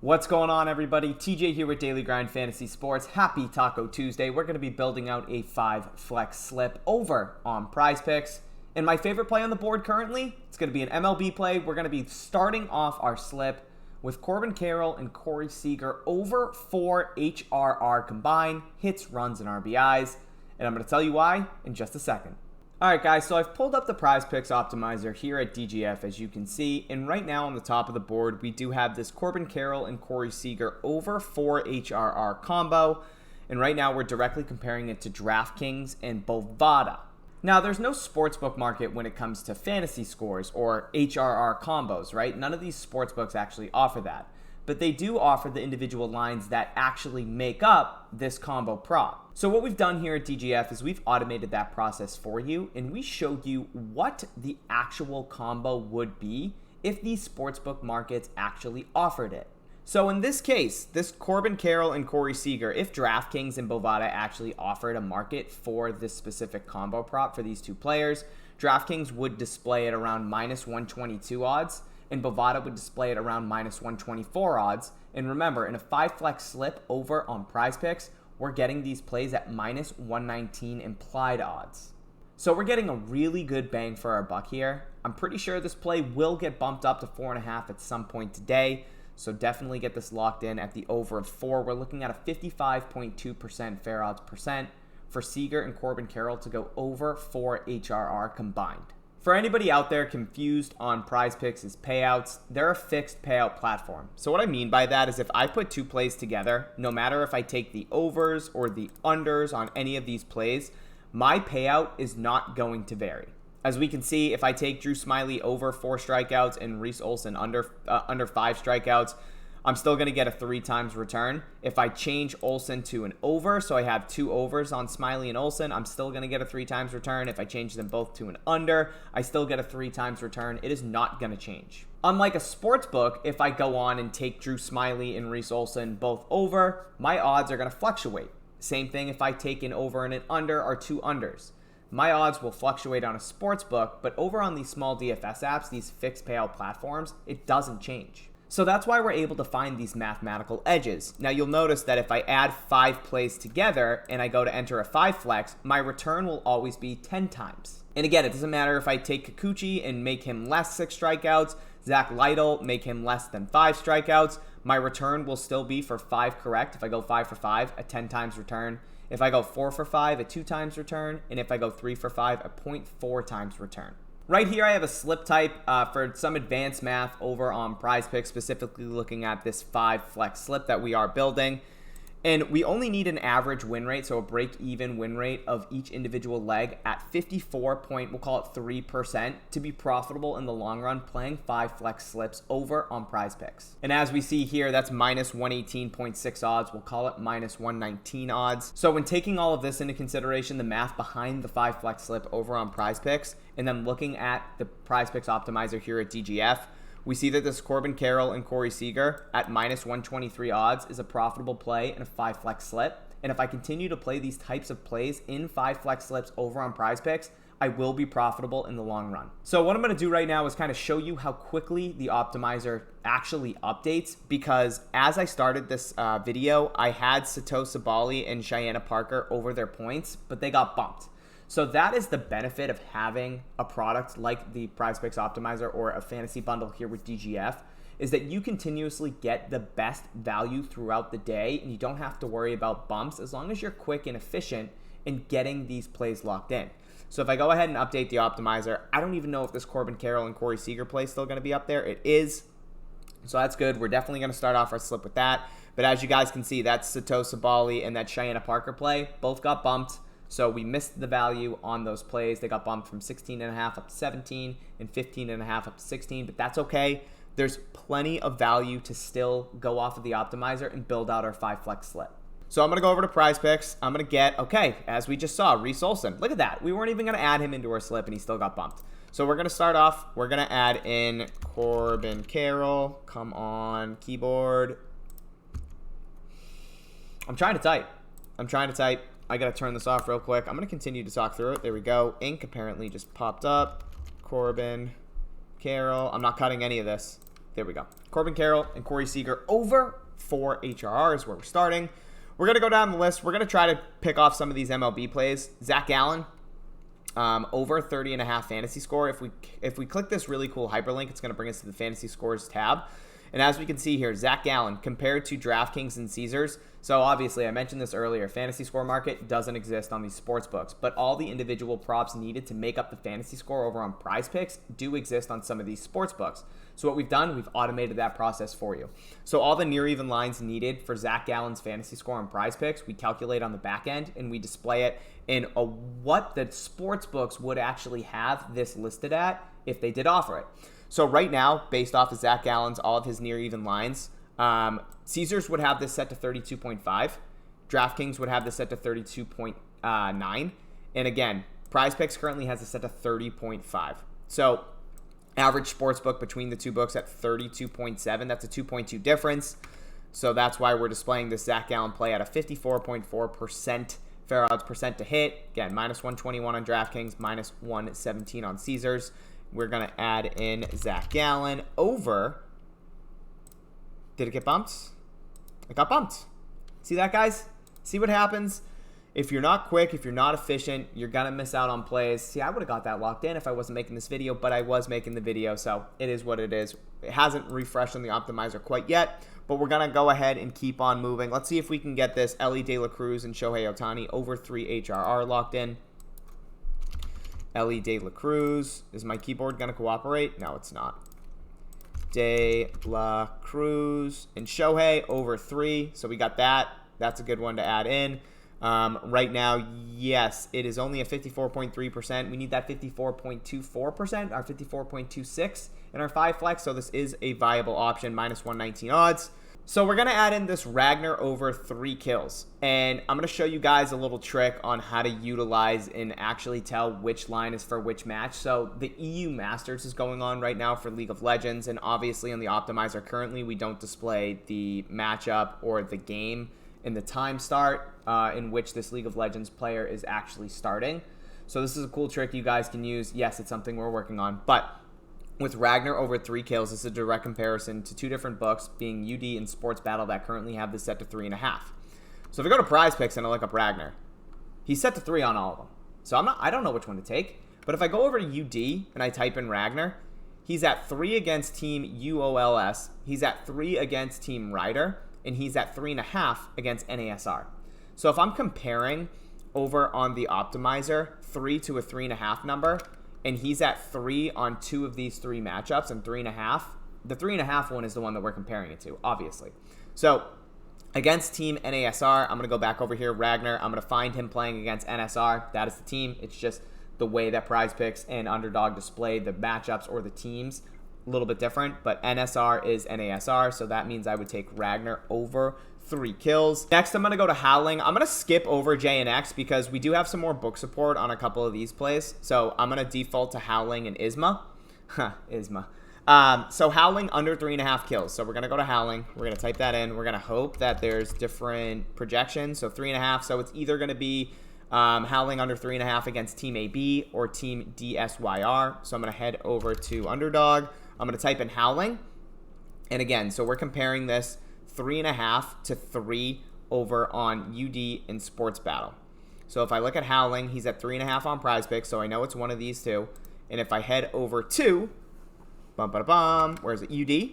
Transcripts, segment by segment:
What's going on, everybody? TJ here with Daily Grind Fantasy Sports. Happy Taco Tuesday. We're going to be building out a 5 flex slip over on PrizePicks. And my favorite play on the board currently, it's going to be an MLB play. We're going to be starting off our slip with Corbin Carroll and Corey Seager over 4 HRR combined, hits, runs, and RBIs. And I'm going to tell you why in just a second. Alright guys, so I've pulled up the PrizePicks optimizer here at DGF, as you can see, and right now on the top of the board we do have this Corbin Carroll and Corey Seager over 4 HRR combo, and right now we're directly comparing it to DraftKings and Bovada. Now there's no sportsbook market when it comes to fantasy scores or HRR combos, right? None of these sportsbooks actually offer that, but they do offer the individual lines that actually make up this combo prop. So what we've done here at DGF is we've automated that process for you, and we showed you what the actual combo would be if these sportsbook markets actually offered it. So in this case, this Corbin Carroll and Corey Seager, if DraftKings and Bovada actually offered a market for this specific combo prop for these two players, DraftKings would display it around minus 122 odds, and Bovada would display it around minus 124 odds. And remember, in a 5 flex slip over on PrizePicks, we're getting these plays at minus 119 implied odds. So we're getting a really good bang for our buck here. I'm pretty sure this play will get bumped up to 4.5 at some point today. So definitely get this locked in at the over of 4. We're looking at a 55.2% fair odds percent for Seager and Corbin Carroll to go over 4 HRR combined. For anybody out there confused on PrizePicks' payouts, they're a fixed payout platform. So what I mean by that is if I put two plays together, no matter if I take the overs or the unders on any of these plays, my payout is not going to vary. As we can see, if I take Drew Smyly over 4 strikeouts and Reese Olson under 5 strikeouts, I'm still going to get a 3 times return. If I change Olson to an over, so I have 2 overs on Smyly and Olson, I'm still going to get a 3 times return. If I change them both to an under, I still get a 3 times return. It is not going to change. Unlike a sports book, if I go on and take Drew Smyly and Reese Olson both over, my odds are going to fluctuate. Same thing if I take an over and an under or 2 unders. My odds will fluctuate on a sports book, but over on these small DFS apps, these fixed payout platforms, it doesn't change. So that's why we're able to find these mathematical edges. Now you'll notice that if I add 5 plays together and I go to enter a 5 flex, my return will always be 10 times. And again, it doesn't matter if I take Kikuchi and make him less 6 strikeouts, Zach Lytle, make him less than 5 strikeouts, my return will still be for 5 correct. If I go 5 for 5, a 10 times return. If I go 4 for 5, a 2 times return. And if I go 3 for 5, a 0.4 times return. Right here, I have a slip type for some advanced math over on PrizePicks, specifically looking at this 5 flex slip that we are building. And we only need an average win rate, so a break-even win rate of each individual leg at 54.3% to be profitable in the long run playing 5 flex slips over on PrizePicks. And as we see here, that's minus 118.6 odds. We'll call it minus 119 odds. So when taking all of this into consideration, the math behind the 5 flex slip over on PrizePicks, and then looking at the PrizePicks optimizer here at DGF, we see that this Corbin Carroll and Corey Seager at minus 123 odds is a profitable play in a 5 flex slip. And if I continue to play these types of plays in 5 flex slips over on PrizePicks, I will be profitable in the long run. So what I'm going to do right now is kind of show you how quickly the optimizer actually updates, because as I started this video, I had Sato Sabali and Cheyenne Parker over their points, but they got bumped. So that is the benefit of having a product like the PrizePicks optimizer or a fantasy bundle here with DGF, is that you continuously get the best value throughout the day, and you don't have to worry about bumps as long as you're quick and efficient in getting these plays locked in. So if I go ahead and update the optimizer, I don't even know if this Corbin Carroll and Corey Seager play is still going to be up there. It is. So that's good. We're definitely going to start off our slip with that. But as you guys can see, that's Sato Sabali and that Cheyenne Parker play. Both got bumped. So we missed the value on those plays. They got bumped from 16.5 up to 17 and 15.5 up to 16, but that's okay. There's plenty of value to still go off of the optimizer and build out our 5 flex slip. So I'm going to go over to PrizePicks. I'm going to get, okay, as we just saw, Reese Olson. Look at that. We weren't even going to add him into our slip, and he still got bumped. So we're going to start off. We're going to add in Corbin Carroll. Come on, keyboard. I'm trying to type. I got to turn this off real quick. I'm going to continue to talk through it. There we go. Ink apparently just popped up. Corbin Carroll. I'm not cutting any of this. there we go. Corbin Carroll and Corey Seager over 4 HRR is where we're starting. We're going to go down the list. We're going to try to pick off some of these MLB plays. Zach Gallen, over 30.5 fantasy score. If we click this really cool hyperlink, it's going to bring us to the fantasy scores tab. And as we can see here, Zach Gallen compared to DraftKings and Caesars. So obviously, I mentioned this earlier, fantasy score market doesn't exist on these sports books, but all the individual props needed to make up the fantasy score over on PrizePicks do exist on some of these sports books. So what we've done, we've automated that process for you. So all the near even lines needed for Zach Gallen's fantasy score on PrizePicks, we calculate on the back end and we display it in what the sports books would actually have this listed at if they did offer it. So right now, based off of Zach Gallen's, all of his near even lines, Caesars would have this set to 32.5. DraftKings would have this set to 32.9. And again, PrizePicks currently has it set to 30.5. So average sportsbook between the two books at 32.7. That's a 2.2 difference. So that's why we're displaying this Zach Gallen play at a 54.4% fair odds percent to hit. Again, minus 121 on DraftKings, minus 117 on Caesars. We're going to add in Zach Gallen over. Did it get bumped? It got bumped. See that, guys? See what happens? If you're not quick, if you're not efficient, you're going to miss out on plays. See, I would have got that locked in if I wasn't making this video, but I was making the video, so it is what it is. It hasn't refreshed on the optimizer quite yet, but we're going to go ahead and keep on moving. Let's see if we can get this Ellie De La Cruz and Shohei Ohtani over 3 HRR locked in. Ellie De La Cruz. Is my keyboard going to cooperate? No, it's not. De La Cruz and Shohei over 3. So we got that. That's a good one to add in. Right now, yes, it is only a 54.3%. We need that 54.24% or 54.26 in our 5 flex. So this is a viable option, minus 119 odds. So we're going to add in this Ragnar over 3 kills. And I'm going to show you guys a little trick on how to utilize and actually tell which line is for which match. So the EU Masters is going on right now for League of Legends. And obviously on the optimizer currently, we don't display the matchup or the game in the time start in which this League of Legends player is actually starting. So this is a cool trick you guys can use. Yes, it's something we're working on. But with Ragnar over 3 kills, this is a direct comparison to 2 different books, being UD and SportsBattle, that currently have this set to 3.5. So if I go to PrizePicks and I look up Ragnar, he's set to 3 on all of them. So I don't know which one to take. But if I go over to UD and I type in Ragnar, he's at 3 against Team UOLS. He's at 3 against Team Ryder. And he's at 3.5 against NASR. So if I'm comparing over on the optimizer 3 to a 3.5 number, and he's at 3 on 2 of these 3 matchups and 3.5, the 3.5 one is the one that we're comparing it to, obviously. So against Team NASR, I'm going to go back over here, Ragnar. I'm going to find him playing against NSR. That is the team. It's just the way that PrizePicks and Underdog display the matchups or the teams. A little bit different, but NSR is NASR, so that means I would take Ragnar over 3 kills. Next, I'm going to go to Howling. I'm going to skip over JNX because we do have some more book support on a couple of these plays, so I'm going to default to Howling and Isma. Isma. So Howling under 3.5 kills. So we're going to go to Howling. We're going to type that in. We're going to hope that there's different projections. So 3.5. So it's either going to be Howling under 3.5 against Team AB or Team DSYR. So I'm going to head over to Underdog. I'm going to type in Howling. And again, so we're comparing this 3.5 to 3 over on UD and SportsBattle. So if I look at Howling, he's at 3.5 on PrizePicks, so I know it's one of these two. And if I head over to, where's it, UD?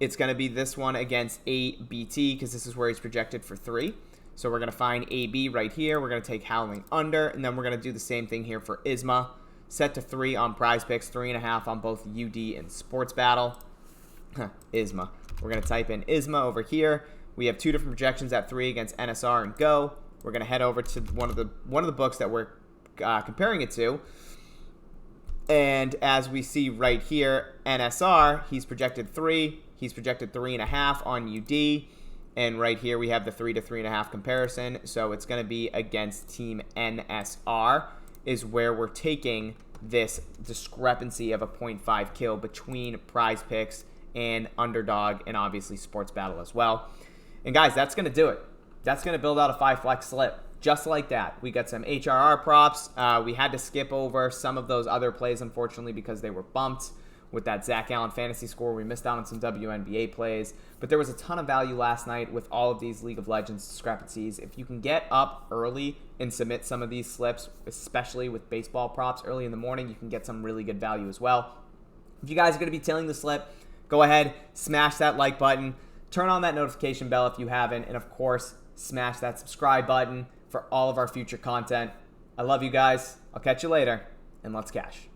It's going to be this one against ABT because this is where he's projected for 3. So we're going to find AB right here. We're going to take Howling under, and then we're going to do the same thing here for Isma. Set to 3 on PrizePicks, 3.5 on both UD and SportsBattle. Isma. We're going to type in Isma over here. We have 2 different projections at 3 against NSR and Go. We're going to head over to one of the books that we're comparing it to. And as we see right here, NSR, he's projected 3. He's projected 3.5 on UD. And right here we have the 3 to 3.5 comparison. So it's going to be against Team NSR is where we're taking this discrepancy of a 0.5 kill between PrizePicks and Underdog and obviously SportsBattle as well. And guys, that's going to do it. That's going to build out a 5 flex slip. Just like that. We got some HRR props. We had to skip over some of those other plays, unfortunately, because they were bumped. with that Zach Allen fantasy score. We missed out on some WNBA plays, but there was a ton of value last night with all of these League of Legends discrepancies. If you can get up early and submit some of these slips, especially with baseball props early in the morning, you can get some really good value as well. If you guys are going to be tailing the slip, go ahead, smash that like button, turn on that notification bell if you haven't, and of course, smash that subscribe button for all of our future content. I love you guys. I'll catch you later, and let's cash.